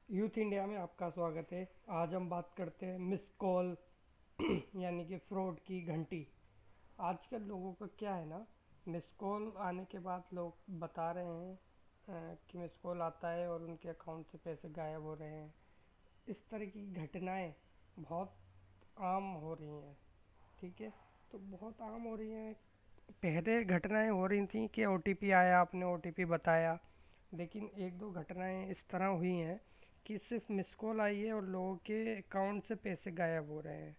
Youth India में आपका स्वागत है। आज हम बात करते हैं मिस कॉल यानी कि फ्रॉड की घंटी। आजकल लोगों का क्या है ना, मिस कॉल आने के बाद लोग बता रहे हैं कि मिस कॉल आता है और उनके अकाउंट से पैसे गायब हो रहे हैं। इस तरह की घटनाएं बहुत आम हो रही हैं। ठीक है, तो बहुत आम हो रही हैं। पहले घटनाएं हो रही थी कि ओटीपी आया, आपने ओटीपी बताया, लेकिन एक दो घटनाएं इस तरह हुई हैं कि सिर्फ मिस कॉल आई है और लोगों के अकाउंट से पैसे गायब हो रहे हैं।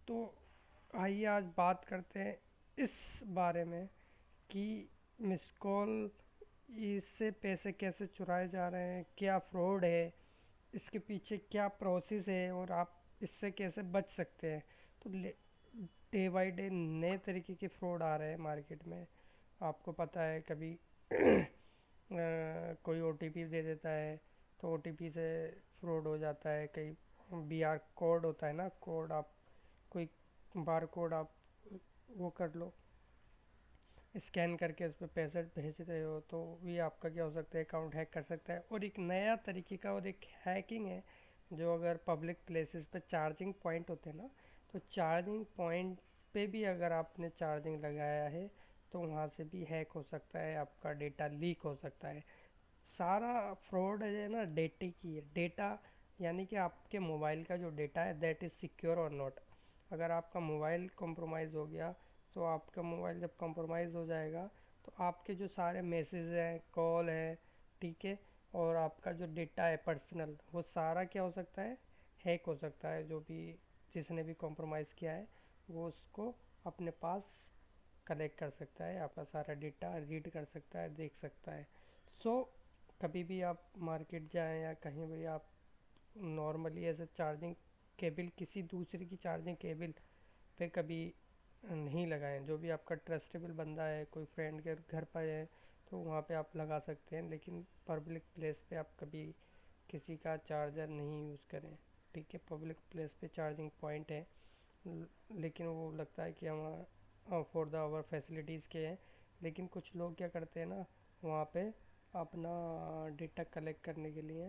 तो आइए आज बात करते हैं इस बारे में कि मिस कॉल इससे पैसे कैसे चुराए जा रहे हैं, क्या फ्रॉड है, इसके पीछे क्या प्रोसेस है और आप इससे कैसे बच सकते हैं। तो डे बाई डे नए तरीके के फ्रॉड आ रहे हैं मार्केट में। आपको पता है कभी कोई ओटीपी दे देता है तो ओटीपी से फ्रॉड हो जाता है। कई बीआर कोड होता है ना, कोड आप कोई बार कोड आप वो कर लो, स्कैन करके उस पर पैसे भेज रहे हो तो भी आपका क्या हो सकता है, अकाउंट हैक कर सकता है। और एक नया तरीके का और एक हैकिंग है जो अगर पब्लिक प्लेसेस पे चार्जिंग पॉइंट होते हैं ना, तो चार्जिंग पॉइंट पे भी अगर आपने चार्जिंग लगाया है तो वहाँ से भी हैक हो सकता है, आपका डेटा लीक हो सकता है। सारा फ्रॉड है ना डेटे की है। डेटा यानी कि आपके मोबाइल का जो डेटा है दैट इज़ सिक्योर और नॉट। अगर आपका मोबाइल कॉम्प्रोमाइज़ हो गया तो आपका मोबाइल जब कॉम्प्रोमाइज़ हो जाएगा तो आपके जो सारे मैसेज हैं, कॉल है, ठीक है, और आपका जो डेटा है पर्सनल, वो सारा क्या हो सकता है, हैक हो सकता है। जो भी जिसने भी कॉम्प्रोमाइज़ किया है वो उसको अपने पास कलेक्ट कर सकता है, आपका सारा डेटा रीड कर सकता है, देख सकता है। सो कभी भी आप मार्केट जाएं या कहीं भी आप नॉर्मली ऐसे चार्जिंग केबल, किसी दूसरे की चार्जिंग केबल पे कभी नहीं लगाएं। जो भी आपका ट्रस्टेबल बंदा है, कोई फ्रेंड के घर पर है तो वहाँ पे आप लगा सकते हैं, लेकिन पब्लिक प्लेस पे आप कभी किसी का चार्जर नहीं यूज़ करें। ठीक है, पब्लिक प्लेस पे चार्जिंग पॉइंट है लेकिन वो लगता है कि हम फॉर द आवर फैसिलिटीज़ के हैं, लेकिन कुछ लोग क्या करते हैं ना, वहाँ पे अपना डेटा कलेक्ट करने के लिए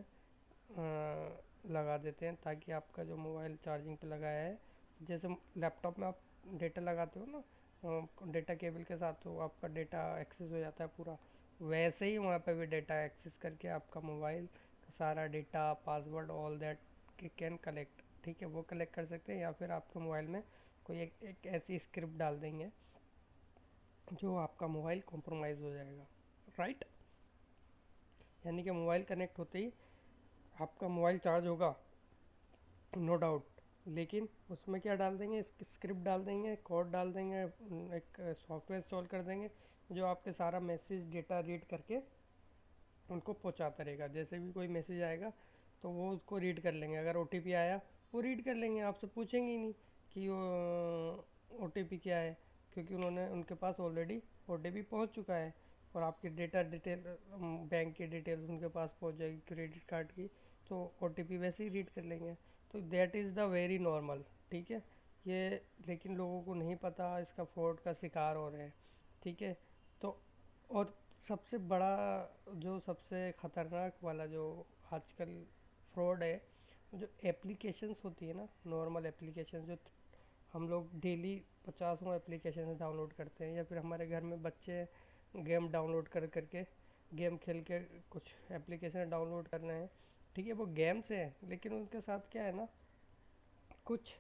लगा देते हैं ताकि आपका जो मोबाइल चार्जिंग पे लगाया है, जैसे लैपटॉप में आप डेटा लगाते हो ना डेटा केबल के साथ, तो आपका डेटा एक्सेस हो जाता है पूरा, वैसे ही वहाँ पे भी डेटा एक्सेस करके आपका मोबाइल का सारा data, password, all that can collect. ठीक है, वो कलेक्ट कर सकते हैं, या फिर आपके मोबाइल में कोई एक ऐसी स्क्रिप्ट डाल देंगे जो आपका मोबाइल कॉम्प्रोमाइज़ हो जाएगा। राइट, यानी कि मोबाइल कनेक्ट होते ही आपका मोबाइल चार्ज होगा, नो डाउट, लेकिन उसमें क्या डाल देंगे, स्क्रिप्ट डाल देंगे, कोड डाल देंगे, एक सॉफ्टवेयर इंस्टॉल कर देंगे जो आपके सारा मैसेज डेटा रीड करके उनको पहुंचाता रहेगा। जैसे भी कोई मैसेज आएगा तो वो उसको रीड कर लेंगे। अगर ओटीपी आया वो रीड कर लेंगे, आपसे पूछेंगे ही नहीं कि वो ओटीपी क्या है, क्योंकि उन्होंने उनके पास ऑलरेडी ओटीपी पहुंच चुका है। और आपकी डेटा डिटेल, बैंक की डिटेल्स उनके पास पहुंच जाएगी, क्रेडिट कार्ड की, तो ओटीपी वैसे ही रीड कर लेंगे। तो that is the very normal. ठीक है, ये लेकिन लोगों को नहीं पता, इसका फ्रॉड का शिकार हो रहे हैं। ठीक है, तो और सबसे बड़ा, जो सबसे ख़तरनाक वाला जो आजकल फ्रॉड है, जो एप्लीकेशंस होती है ना, नॉर्मल एप्लीकेशन जो हम लोग डेली पचासों एप्लीकेशन डाउनलोड करते हैं, या फिर हमारे घर में बच्चे गेम डाउनलोड कर करके गेम खेल के कुछ एप्लीकेशन डाउनलोड कर रहे हैं। ठीक है, वो गेम्स हैं लेकिन उनके साथ क्या है ना, कुछ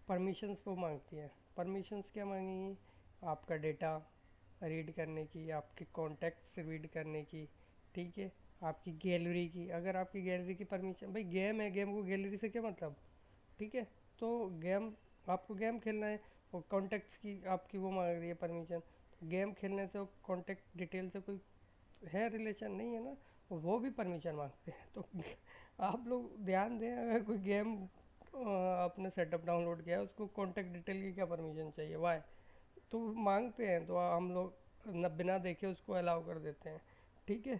परमिशंस वो मांगती है। परमिशंस क्या मांगेंगी, आपका डेटा रीड करने की, आपके कॉन्टैक्ट्स रीड करने की, ठीक है, आपकी गैलरी की। अगर आपकी गैलरी की परमिशन, भाई गेम है, गेम को गैलरी से क्या मतलब। ठीक है, तो गेम, आपको गेम खेलना है और कॉन्टैक्ट्स की आपकी वो मांग रही है परमिशन, तो गेम खेलने से कॉन्टैक्ट डिटेल से कोई है रिलेशन नहीं है ना, वो भी परमिशन मांगते हैं। तो आप लोग ध्यान दें, अगर कोई गेम आपने सेटअप डाउनलोड किया है, उसको कॉन्टैक्ट डिटेल की क्या परमिशन चाहिए, वाई। तो मांगते हैं तो हम लोग न बिना देखे उसको अलाउ कर देते हैं। ठीक है,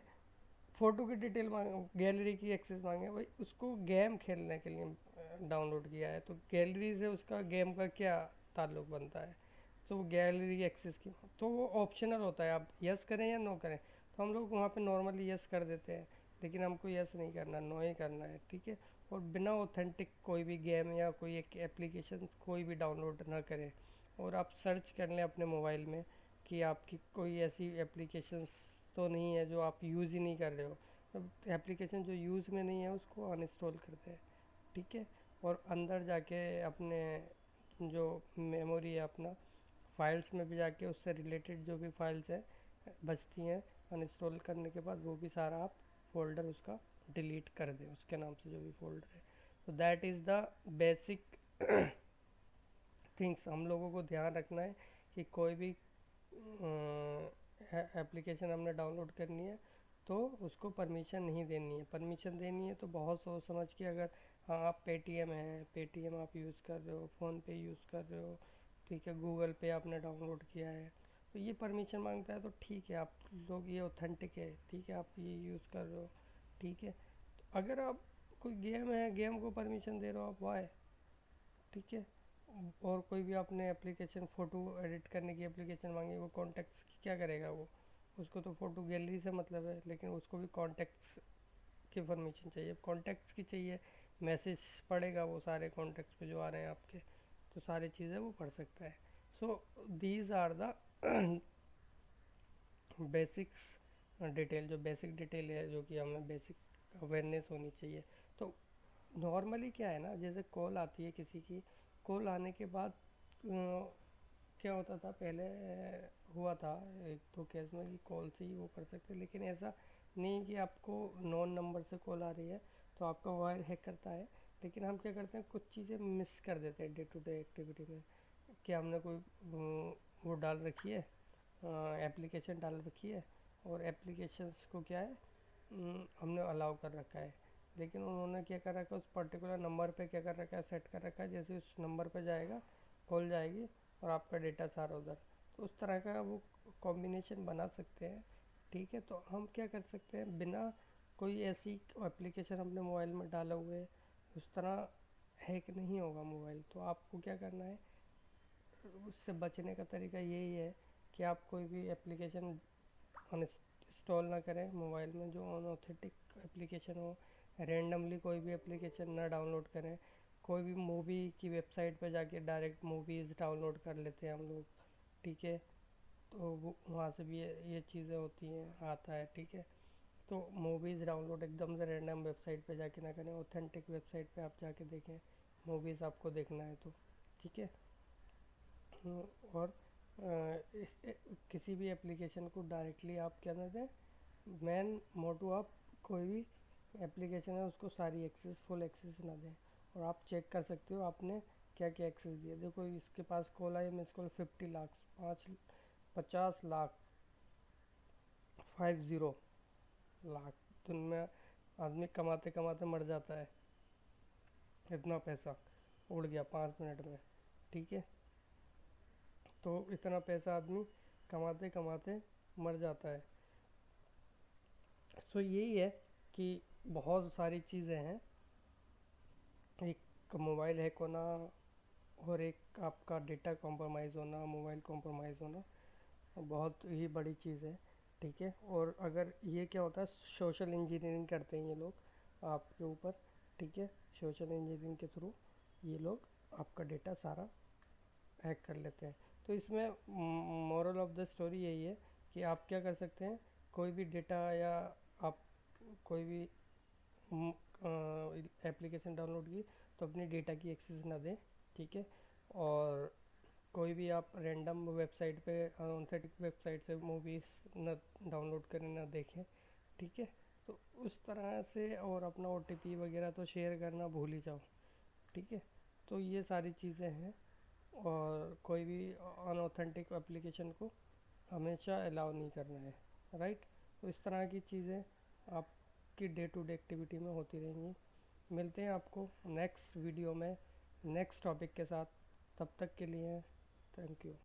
फ़ोटो की डिटेल मांगे, गैलरी की एक्सेस मांगे, भाई उसको गेम खेलने के लिए डाउनलोड किया है तो गैलरी से उसका गेम का क्या ताल्लुक बनता है। तो वो गैलरी एक्सेस की, तो वो ऑप्शनल होता है, आप यस करें या नो करें। तो हम लोग वहाँ पे नॉर्मली यस कर देते हैं, लेकिन हमको यस नहीं करना, नो ही करना है, ठीक है। और बिना ऑथेंटिक कोई भी गेम या कोई एक एप्लीकेशन कोई भी डाउनलोड ना करें। और आप सर्च कर लें अपने मोबाइल में कि आपकी कोई ऐसी एप्लीकेशंस तो नहीं है जो आप यूज़ ही नहीं कर रहे हो। अब एप्लीकेशन जो यूज़ में नहीं है उसको अनइंस्टॉल करते हैं, ठीक है। और अंदर जाके अपने जो मेमोरी है अपना फाइल्स में भी जाके उससे रिलेटेड जो भी फाइल्स है बचती हैं अनइंस्टॉल करने के बाद, वो भी सारा आप फोल्डर उसका डिलीट कर दें, उसके नाम से जो भी फोल्डर है। तो that is the basic things हम लोगों को ध्यान रखना है कि कोई भी एप्लीकेशन हमने डाउनलोड करनी है तो उसको परमिशन नहीं देनी है। परमिशन देनी है तो बहुत सोच समझ के, अगर हाँ आप पेटीएम है, पेटीएम आप यूज़ कर रहे हो, फ़ोन पे यूज़ कर रहे हो, ठीक है, गूगल पे आपने डाउनलोड किया है तो ये परमिशन मांगता है तो ठीक है, आप लोग ये ऑथेंटिक है, ठीक है, आप ये यूज़ कर रहे हो, ठीक है। तो अगर आप कोई गेम है, गेम को परमिशन दे रहे हो आप, वाई, ठीक है। और कोई भी आपने एप्लीकेशन फ़ोटो एडिट करने की एप्लीकेशन मांगी, वो कॉन्टेक्ट्स की क्या करेगा वो, उसको तो फ़ोटो गैलरी से मतलब है, लेकिन उसको भी कॉन्टेक्ट्स की परमिशन चाहिए। कॉन्टेक्ट्स की चाहिए, मैसेज पढ़ेगा वो सारे कॉन्टेक्ट्स पे जो आ रहे हैं आपके, तो सारी चीज़ें वो पढ़ सकता है। So these are the basics detail, जो बेसिक डिटेल है जो कि हमें बेसिक अवेयरनेस होनी चाहिए। तो नॉर्मली क्या है ना, जैसे कॉल आती है किसी की, कॉल आने के बाद क्या होता था पहले, हुआ था एक दो केस में कि कॉल से ही वो कर सकते, लेकिन ऐसा नहीं कि आपको नॉन नंबर से कॉल आ रही है तो आपका मोबाइल हैक करता है। लेकिन हम क्या करते हैं, कुछ चीज़ें मिस कर देते हैं डे टू डे एक्टिविटी में, कि हमने कोई वो डाल रखी है, एप्लीकेशन डाल रखी है, और एप्लीकेशंस को क्या है, हमने अलाउ कर रखा है, लेकिन उन्होंने क्या कर रखा है, उस पर्टिकुलर नंबर पे क्या कर रखा है, सेट कर रखा है, जैसे उस नंबर पे जाएगा कॉल जाएगी और आपका डेटा सारा उधर। तो उस तरह का वो कॉम्बिनेशन बना सकते हैं, ठीक है। तो हम क्या कर सकते हैं, बिना कोई ऐसी एप्लीकेशन अपने मोबाइल में डाले हुए उस तरह हैक नहीं होगा मोबाइल। तो आपको क्या करना है, उससे बचने का तरीका यही है कि आप कोई भी एप्लीकेशन इंस्टॉल ना करें मोबाइल में जो अनऑथेंटिक एप्लीकेशन हो, रैंडमली कोई भी एप्लीकेशन ना डाउनलोड करें। कोई भी मूवी की वेबसाइट पर जाके डायरेक्ट मूवीज़ डाउनलोड कर लेते हैं हम लोग, ठीक है। तो वो वहाँ से भी ये चीज़ें होती हैं, आता है, ठीक है। तो मूवीज़ डाउनलोड एकदम से रैंडम वेबसाइट पे जाके ना करें, ऑथेंटिक वेबसाइट पे आप जाके देखें मूवीज़ आपको देखना है तो, ठीक है। और किसी भी एप्लीकेशन को डायरेक्टली आप क्या कहते हैं, मेन मोटो आप कोई भी एप्लीकेशन है उसको सारी एक्सेस, फुल एक्सेस ना दें। और आप चेक कर सकते हो आपने क्या क्या एक्सेस दिया। देखो इसके पास कॉल आई, मिस कॉल 50 लाख, 50 लाख, 50 लाख, दिन में आदमी कमाते कमाते मर जाता है, इतना पैसा उड़ गया 5 मिनट में, ठीक है। तो इतना पैसा आदमी कमाते कमाते मर जाता है। सो यही है कि बहुत सारी चीज़ें हैं, एक मोबाइल हैक होना और एक आपका डेटा कॉम्प्रोमाइज़ होना, मोबाइल कॉम्प्रोमाइज़ होना बहुत ही बड़ी चीज़ है, ठीक है। और अगर ये क्या होता है, सोशल इंजीनियरिंग करते हैं ये लोग आपके ऊपर, ठीक है। सोशल इंजीनियरिंग के थ्रू ये लोग आपका डेटा सारा हैक कर लेते हैं। तो इसमें मोरल ऑफ द स्टोरी यही है कि आप क्या कर सकते हैं, कोई भी डेटा या आप कोई भी एप्लीकेशन डाउनलोड की तो अपनी डेटा की एक्सेस ना दें, ठीक है। और कोई भी आप रैंडम वेबसाइट पे अनऑथेंटिक वेबसाइट से मूवीज़ न डाउनलोड करें, ना देखें, ठीक है। तो उस तरह से, और अपना ओटीपी वगैरह तो शेयर करना भूल ही जाओ, ठीक है। तो ये सारी चीज़ें हैं, और कोई भी अनऑथेंटिक एप्लीकेशन को हमेशा अलाउ नहीं करना है, राइट। तो इस तरह की चीज़ें आपकी डे टू डे एक्टिविटी में होती रहेंगी। मिलते हैं आपको नेक्स्ट वीडियो में नेक्स्ट टॉपिक के साथ, तब तक के लिए थैंक यू।